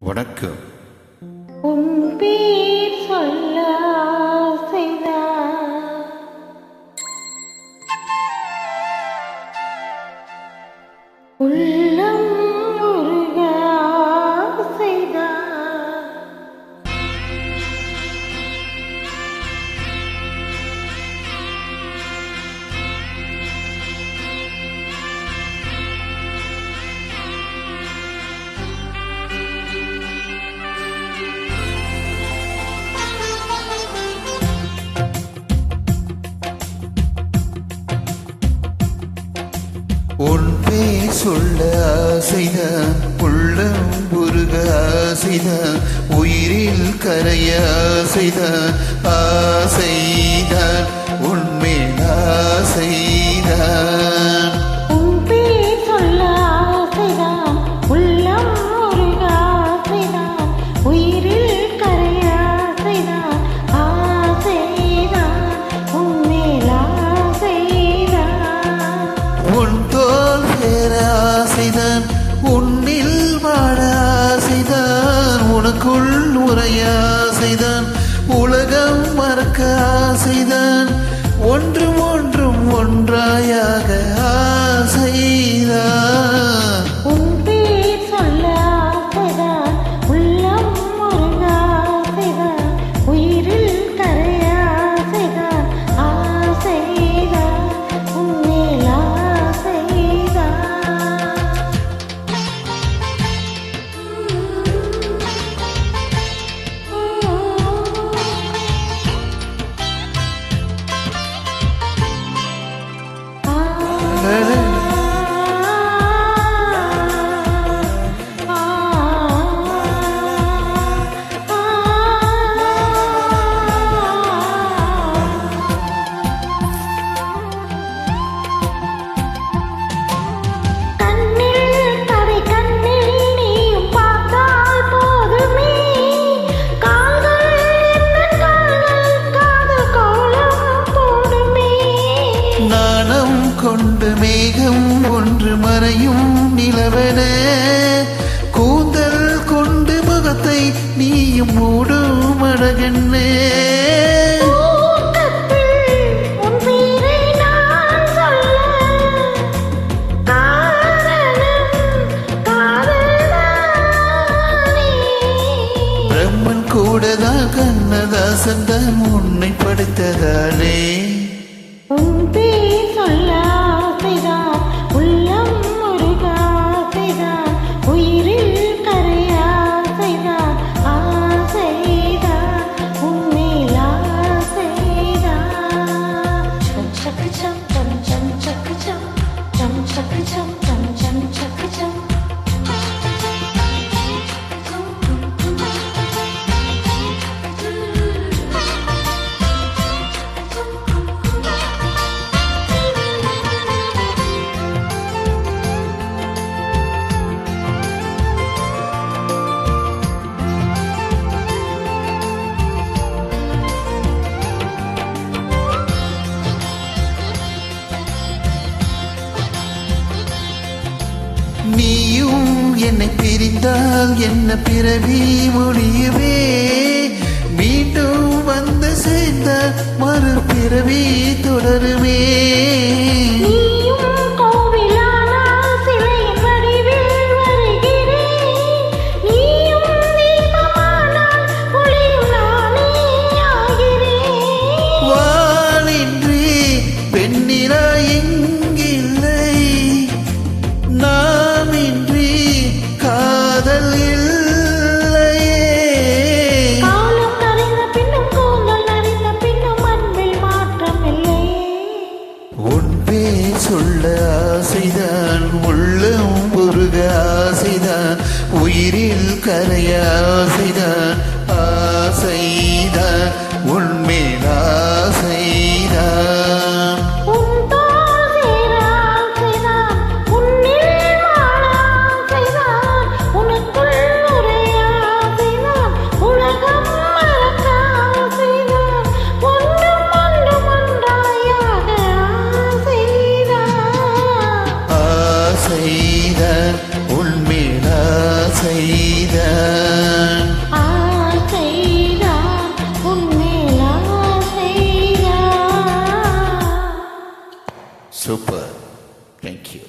வணக்கம். உன் பேர் சொல்ல உள்ளம் உருக உன் பேர் சொல்ல ஆசைதான், உள்ளம் உருக ஆசைதான், உயிரில் கரைய ஆசைதான், ஆசைதான் உன்மேல் ஆசைதான். உன் பேர் சொல்ல ஆசைதான், உள்ளம் உருக ஆசைதான், உயிரில் கரைய ஆசைதான், ஆசைதான் உன்மேல் ஆசைதான். உன் தோல் சேர ஆசைதான், உன்னில் வாழ ஆசைதான், உனக்குள் உரைய ஆசைதான், உலகம் மறக்க ஆசைதான், ஒன்றும் ஒன்றும் ஒன்றாயாக ஆசைதான். உன் பேர் சொல்ல ஆசைதான், உள்ளம் உருக ஆசைதான், உயிரில் கரைய ஆசைதான், ஆசைதான் உன்மேல் ஆசைதான். நாணம் கொண்டு மேகம் ஒன்று மறையும் நிலவென, கூந்தல் கொண்டு முகத்தை நீயும் மூடும் அழகென்னே. பிரம்மன் கூடதான் கண்ணதாசன் தான் உன்னை படைத்ததாலே. உன் பேர் சொல்ல ஆசைதான், உள்ளம் உருக ஆசைதான், உயிரில் கரைய ஆசைதான், ஆசைதான் உன்மேல் ஆசைதான். சம் சக்கு சம் சம் சம் சக்கு சம் சம் சக்கு சம் சம் சம் சக்கு சம். நீயும் என்னை பிரிந்தால் என்ன பிறவி முடியுமே, மீண்டும் வந்து சேர்ந்தால் மறு பிறவி தொடருமே. வானின்றி பெண்ணிலா எங்கில்லை, நாமின்றி காதல் இல்லையே. காலம் நனைந்த பின்னும் கூந்தல் நனைந்த பின்னும் அன்பில் மாற்றம் இல்லை. உன் பேர் சொல்ல ஆசைதான், உள்ளம் உருக ஆசைதான், உயிரில் கரைய ஆசைதான், ஆசைதான் உன்மேல் ஆசைதான். உன் தோள் சேர ஆசைதான், உன்னில் வாழ ஆசைதான், உனக்குள் உரைய ஆசைதான், உலகம் மறக்க ஆசைதான், ஒன்றும் ஒன்றும் ஒன்றாயாக ஆசைதான். ஆசைதான் உன்மேல் ஆசைதான். சூப்பர். தேங்க்யூ.